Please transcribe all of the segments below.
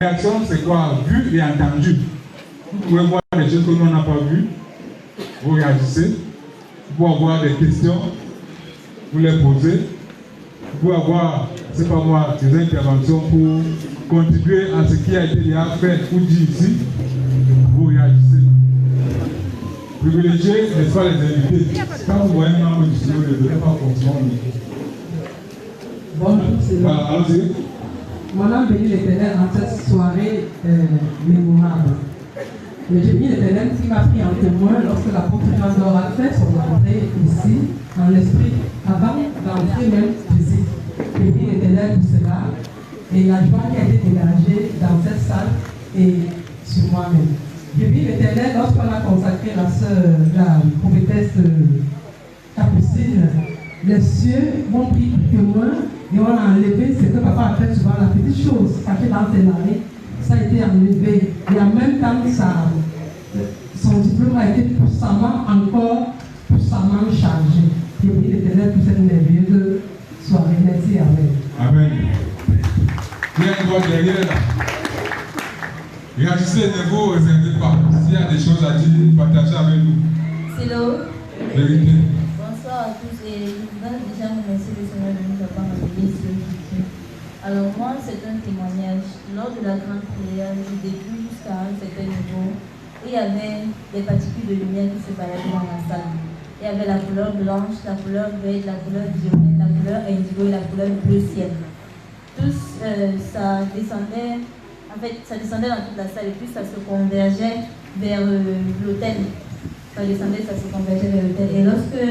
réaction, c'est quoi? Vu et entendu. Vous pouvez voir des choses que nous n'a pas vues. Vous réagissez. Vous pouvez avoir des questions. Vous les posez. Vous pouvez avoir, c'est pas moi, des interventions pour contribuer à ce qui a été déjà fait ou dit ici. Vous réagissez. Privilégiez, n'est-ce pas, les invités. Quand vous voyez un membre du studio, ne devez pas forcément. Bonjour, c'est voilà, allons-y. Mon nom bénit l'Éternel en cette soirée mémorable. Le Dieu bénit l'Éternel qui m'a pris en témoin lorsque l'apôtre Jean a fait son entrée ici, dans l'esprit, avant d'entrer même physique. Je bénis l'Éternel pour cela et la joie qui a été dégagée dans cette salle et sur moi-même. Je bénis l'Éternel lorsqu'on a consacré la sœur, la prophétesse Capucine. Les cieux m'ont pris témoin et on a enlevé ce que papa a fait souvent, la petite chose cachée dans ses années, ça a été enlevé. Et en même temps, son diplôme a été puissamment chargé. Je bénis l'Éternel pour cette merveilleuse soirée. Merci, Amen. Amen. Il y a une voix derrière là. Réagissez, ne vous réservez pas. S'il y a des choses à dire, partagez avec nous. C'est l'eau. Vérité. Bonsoir à tous et je voudrais déjà remercier le Seigneur de nous avoir envoyé ce Jésus. Alors moi, c'est un témoignage. Lors de la grande prière, du début jusqu'à un certain niveau, il y avait des particules de lumière qui se baladaient dans la salle. Il y avait la couleur blanche, la couleur verte, la couleur violette, la couleur indigo et la couleur bleu ciel. Tous, ça descendait, en fait, ça descendait dans toute la salle et puis ça se convergeait vers l'autel. Ça descendait, ça se convergeait vers l'autel. Et lorsque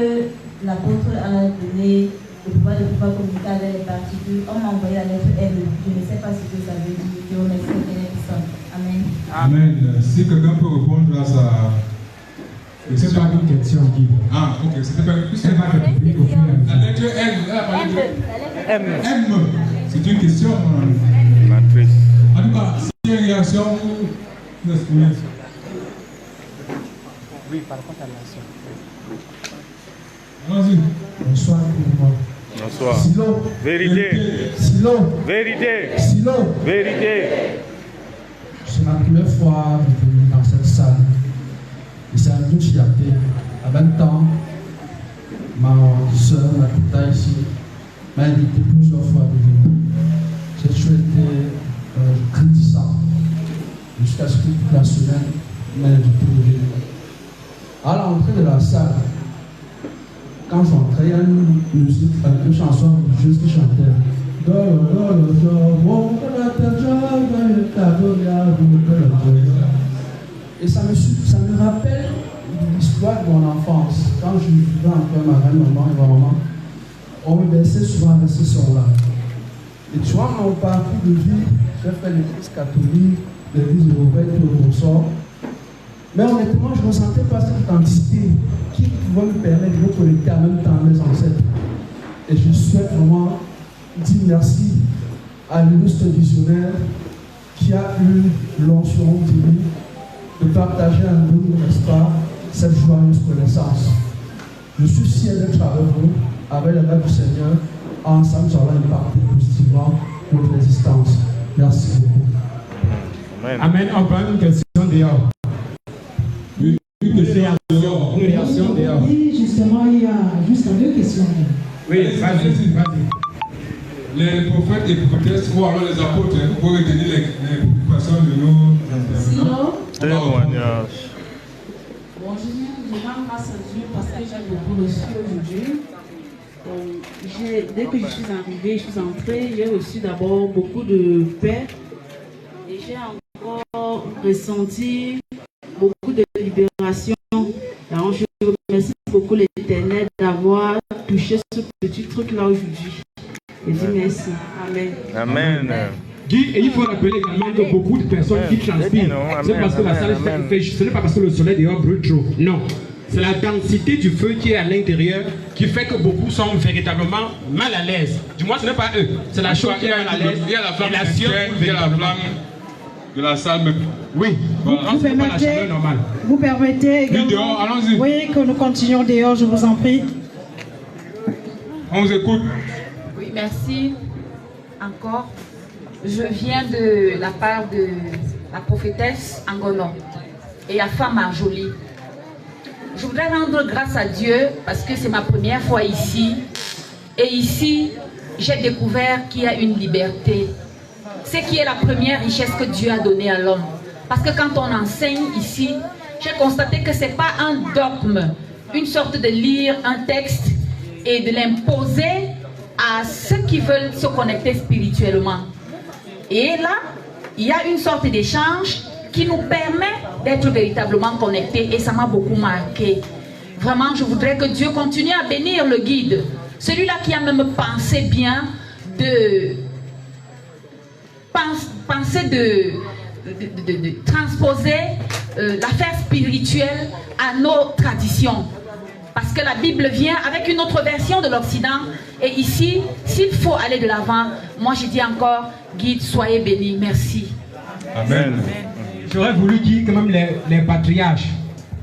l'apôtre a donné le pouvoir de pouvoir communiquer avec les particules, on m'a envoyé la lettre M. Je ne sais pas ce que ça veut dire. Je remercie le Père puissant. Amen. Amen. Si quelqu'un peut répondre à ça. C'est pas une question, Guy. Ah, ok. C'était pas une question. La lettre M. M. C'est une question. Matrice. En tout cas, s'il y a une réaction, vous exprimez. Oui, par contre, à l'action. Allons-y. Bonsoir tout le monde. Bonsoir. Silo. Vérité. Silo. Vérité. Silo. Vérité. C'est ma première fois de venir dans cette salle. Et c'est un peu fierté. En même temps, ma soeur, ma tata ici, m'a invité plusieurs fois de venir. J'ai toujours été réticent. Jusqu'à ce que toute la semaine m'a invité de venir. À l'entrée de la salle, quand j'entrais, il y a une chanson religieuse qui chantait. Et ça me rappelle l'histoire de mon enfance. Quand je vivais encore ma grand-maman et ma maman, on me berçait souvent avec ce son-là. Et tu vois, mon parcours de vie, j'ai fait l'église catholique, l'église européenne, tout le consort. Mais honnêtement, je ne ressentais pas cette authenticité qui pouvait me permettre de me connecter en même temps à mes ancêtres. Et je souhaite vraiment dire merci à l'illustre visionnaire qui a eu l'onction divine de partager à nous, n'est-ce pas, cette joyeuse connaissance. Je suis fier d'être avec vous, avec la grâce du Seigneur. Ensemble, nous allons impacter positivement notre existence. Merci beaucoup. Amen. Amen. On prend une question dehors. Une réaction dehors. Oui, justement, il y a juste deux questions. Oui, vas-y. Les prophètes et prophétesses ou alors les apôtres, vous pouvez retenir les préoccupations de nos Sinon, Témoignage. Bon, je rends grâce à Dieu parce que j'ai beaucoup reçu aujourd'hui. Dès que je suis arrivée, je suis entrée, j'ai reçu d'abord beaucoup de paix et j'ai encore ressenti beaucoup de libération. Alors, je remercie beaucoup l'Éternel d'avoir touché ce petit truc-là aujourd'hui. Et dis merci. Amen. Amen. Guy, et il faut rappeler également que beaucoup de personnes qui transpirent, c'est parce que la salle fait, ce n'est pas parce que le soleil dehors brûle trop. Non. C'est la densité du feu qui est à l'intérieur qui fait que beaucoup sont véritablement mal à l'aise. Du moins, ce n'est pas eux. C'est la chose qui est mal à l'aise. Il y a la flamme il y a la flamme de la salle même. Oui. Voilà. Vous permettez également, oui, dehors, allons-y. Oui, que nous continuions dehors, je vous en prie. On vous écoute. Oui, merci encore. Je viens de la part de la prophétesse Angono et la femme Marjolie. Je voudrais rendre grâce à Dieu parce que c'est ma première fois ici. Et ici, j'ai découvert qu'il y a une liberté. C'est qui est la première richesse que Dieu a donnée à l'homme. Parce que quand on enseigne ici, j'ai constaté que ce n'est pas un dogme, une sorte de lire un texte et de l'imposer à ceux qui veulent se connecter spirituellement. Et là, il y a une sorte d'échange qui nous permet d'être véritablement connectés et ça m'a beaucoup marqué. Vraiment, je voudrais que Dieu continue à bénir le guide. Celui-là qui a même pensé bien de transposer l'affaire spirituelle à nos traditions. Parce que la Bible vient avec une autre version de l'Occident. Et ici, s'il faut aller de l'avant, moi je dis encore, guide, soyez bénis. Merci. Amen. J'aurais voulu que même les patriarches,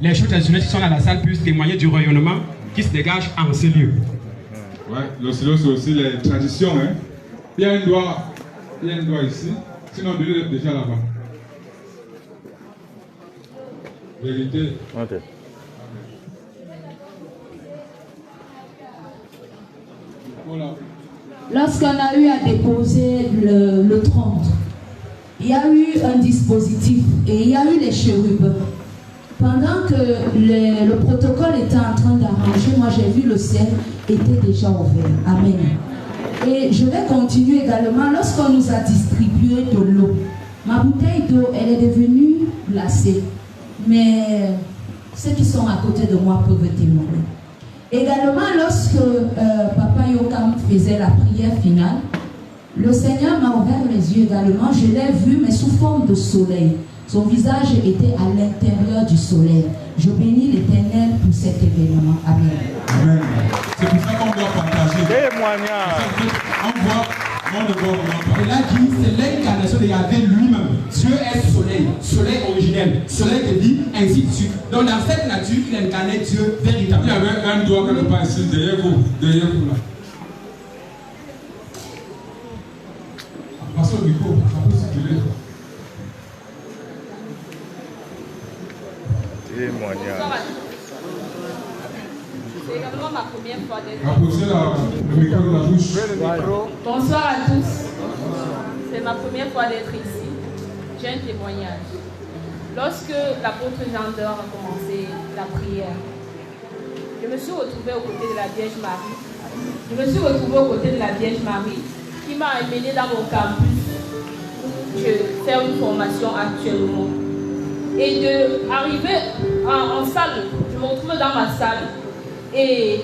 les chefs traditionnels qui sont dans la salle puissent témoigner du rayonnement qui se dégage en ces lieux. Ouais, c'est aussi les traditions. Hein. Il y a un doigt ici, sinon il est déjà là-bas. Vérité. Okay. Voilà. Lorsqu'on a eu à déposer le trône, il y a eu un dispositif et il y a eu les chérubins. Pendant que le protocole était en train d'arranger, moi j'ai vu le ciel était déjà ouvert. Amen. Et je vais continuer également. Lorsqu'on nous a distribué de l'eau, ma bouteille d'eau, elle est devenue glacée. Mais ceux qui sont à côté de moi peuvent témoigner. Également, lorsque Papa Yokam faisait la prière finale, le Seigneur m'a ouvert les yeux également. Je l'ai vu, mais sous forme de soleil. Son visage était à l'intérieur du soleil. Je bénis l'Éternel pour cet événement. Amen. Amen. C'est pour ça qu'on doit partager. Témoignage. On ne voit pas. Il a dit, c'est l'incarnation de Yahvé lui-même. Dieu est soleil, soleil originel, soleil de vie, ainsi de suite. Donc dans cette nature, il incarnait Dieu véritablement. Il y avait un doigt quelque part ici, derrière vous là. Passez au micro, ça peut circuler. Témoignage. C'est également ma première fois d'être ici. Apposez le micro de la bouche. Bonsoir à tous. C'est ma première fois d'être ici. J'ai un témoignage. Lorsque l'apôtre Jean d'Or a commencé la prière, je me suis retrouvée aux côtés de la Vierge Marie. Je me suis retrouvée aux côtés de la Vierge Marie qui m'a amenée dans mon campus où je fais une formation actuellement. Et d'arriver en salle, je me retrouve dans ma salle et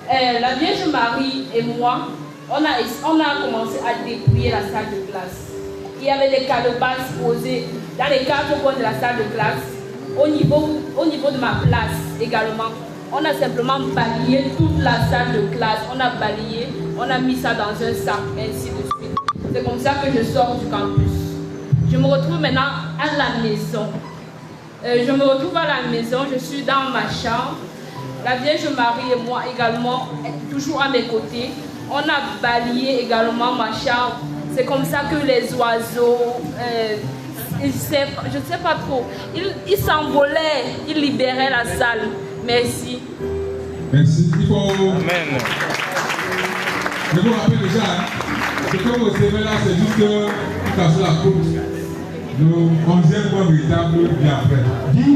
la Vierge Marie et moi, on a commencé à dépouiller la salle de classe. Il y avait des calebasses posées dans les quatre coins de la salle de classe, au niveau de ma place également. On a simplement balayé toute la salle de classe, on a balayé, on a mis ça dans un sac, ainsi de suite. C'est comme ça que je sors du campus. Je me retrouve maintenant à la maison. Je me retrouve à la maison, je suis dans ma chambre. La Vierge Marie et moi également, toujours à mes côtés. On a balayé également ma chambre. C'est comme ça que les oiseaux, je ne sais pas trop, ils s'envolaient, ils libéraient la salle. Merci. Merci. Il faut... Amen. Je vous rappelle déjà, ce que vous savez là, c'est juste tout à fait la coupe. Le 11e point véritable vient après.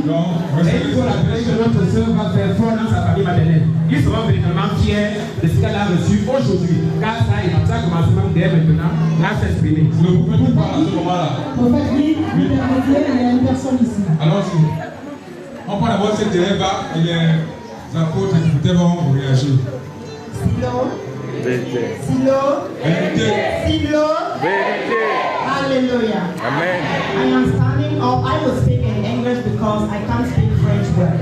Donc, il faut rappeler que notre soeur va faire fort dans sa famille maternelle. Ils seront véritablement fiers de ce qu'elle a reçu aujourd'hui. Car ça, ça commence même dès maintenant à s'exprimer. Le prophète parle à ce moment-là. Prophète, oui, il y a une personne ici. Alors, on prend d'abord cette débat et les apôtres qui peut-être vont réagir. Silo. Vérité. Silo. Vérité. Silo. Vérité. Hallelujah. Amen. I am standing up. I will speak in English because I can't speak French well.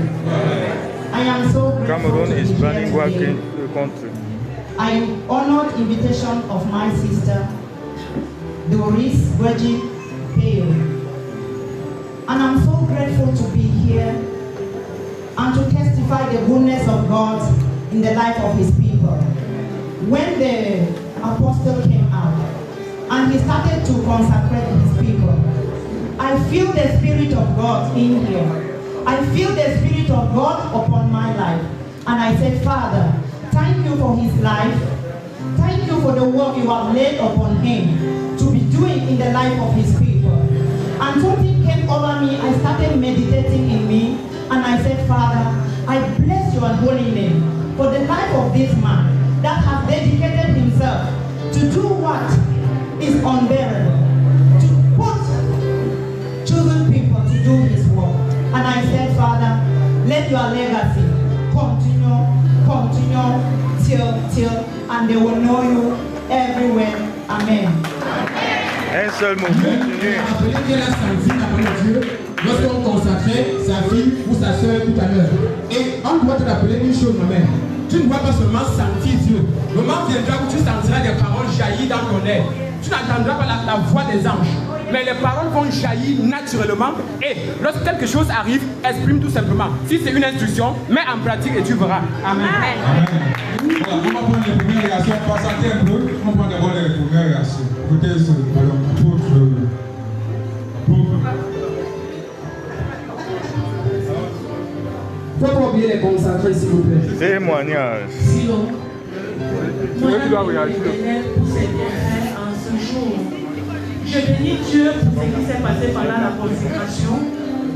I am so grateful Cameroon to is be planning here working today. the country. I honored invitation of my sister, Doris Reggie Pale. And I'm so grateful to be here and to testify the goodness of God in the life of his people. When the apostle came out, and he started to consecrate his people. I feel the Spirit of God in here. I feel the Spirit of God upon my life. And I said, Father, thank you for his life. Thank you for the work you have laid upon him to be doing in the life of his people. And something came over me. I started meditating in me. And I said, Father, I bless your holy name for the life of this man that has dedicated himself to do what is unbearable, to put chosen people to do his work. And I said, Father, let your legacy continue till, and they will know you everywhere. Amen. Un seul mot, continuez. Appelez bien la senti la parole de Dieu lorsqu'on consacrait sa fille ou sa soeur tout à l'heure. Et on doit te rappeler une chose, ma mère. Tu ne dois pas seulement sentir Dieu. Le moment viendra où tu sentiras des paroles jaillir dans ton air. Tu n'entendras pas la voix des anges. Mais les paroles vont jaillir naturellement. Et lorsque quelque chose arrive, exprime tout simplement. Si c'est une instruction, mets en pratique et tu verras. Amen. Amen. Voilà, on va prendre les premières réactions. On va s'arrêter un peu. On va prendre d'abord les premières réactions. Écoutez ce apôtre. Il ne faut pas oublier les consacrés, s'il vous plaît. Témoignage. Silo. Moi, je pour ses bienfaits en ce jour. Je bénis Dieu pour ce qui s'est passé pendant la consécration.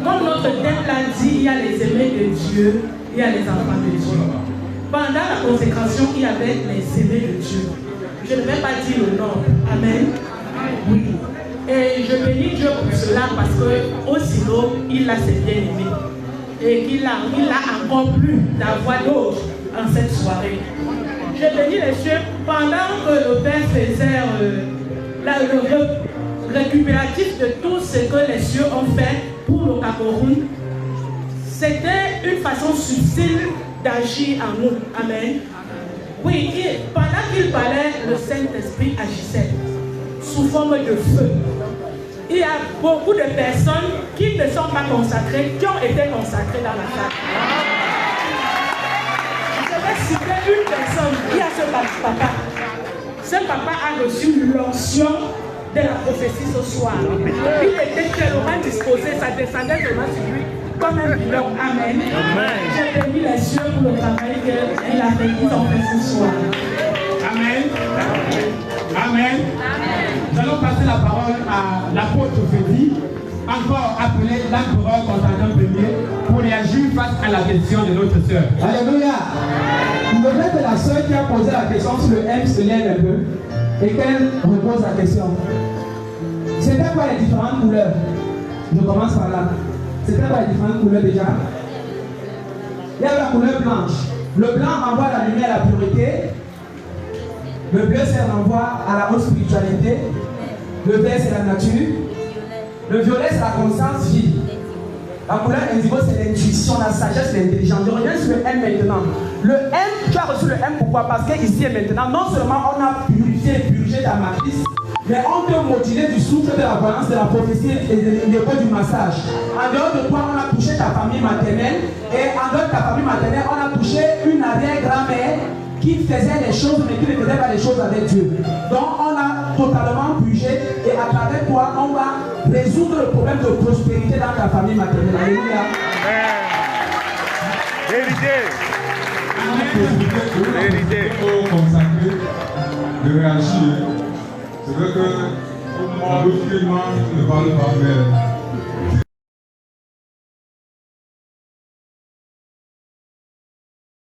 Comme notre thème l'a dit, il y a les aimés de Dieu, il y a les enfants de Dieu. Pendant la consécration, il y avait les aimés de Dieu. Je ne vais pas dire le nom. Amen. Oui. Et je bénis Dieu pour cela parce qu'au silo, il a ses bien-aimés. Et qu'il a encore plus d'avoir d'autres en cette soirée. Je bénis les cieux pendant que le Père faisait le récupératif de tout ce que les cieux ont fait pour le Cameroun. C'était une façon subtile d'agir en nous. Amen. Oui, pendant qu'il parlait, le Saint-Esprit agissait sous forme de feu. Il y a beaucoup de personnes qui ne sont pas consacrées, qui ont été consacrées dans la salle. Je vais citer une personne qui a ce papa. Ce papa a reçu l'onction de la prophétie ce soir. Il était tellement disposé, ça descendait vraiment sur lui comme un pilon. Amen. J'ai béni les cieux pour le travail qu'elle a fait ce soir. Amen. Amen. Nous allons passer la parole à l'apôtre Fedi, encore appelé l'empereur Constantin Ier, pour réagir face à la question de notre sœur. Alléluia. Il faudrait que la sœur qui a posé la question sur le M se lève un peu et qu'elle repose la question. C'était quoi les différentes couleurs? Je commence par là. C'était quoi les différentes couleurs déjà? Il y a la couleur blanche. Le blanc envoie la lumière à la pureté. Le bleu, c'est l'envoi à la haute spiritualité. Le vert, c'est la nature. Le violet, c'est la conscience vie. La couleur indigo, c'est l'intuition, la sagesse, l'intelligence. Je reviens sur le M maintenant. Le M, tu as reçu le M pourquoi? Parce qu'ici et maintenant, non seulement on a purifié et purgé ta matrice, mais on te modulé du souffle de la balance, de la prophétie et de l'école du massage. En dehors de toi, on a touché ta famille maternelle. Et en dehors de ta famille maternelle, on a touché une arrière-grand-mère qui faisait les choses, mais qui ne faisait pas les choses avec Dieu. Donc, on a totalement purgé et à travers toi, on va résoudre le problème de prospérité dans ta famille maternelle. Alléluia. Vérité. Il faut consacrer, de réagir. C'est vrai que, pour moi, le film ne parle pas, mais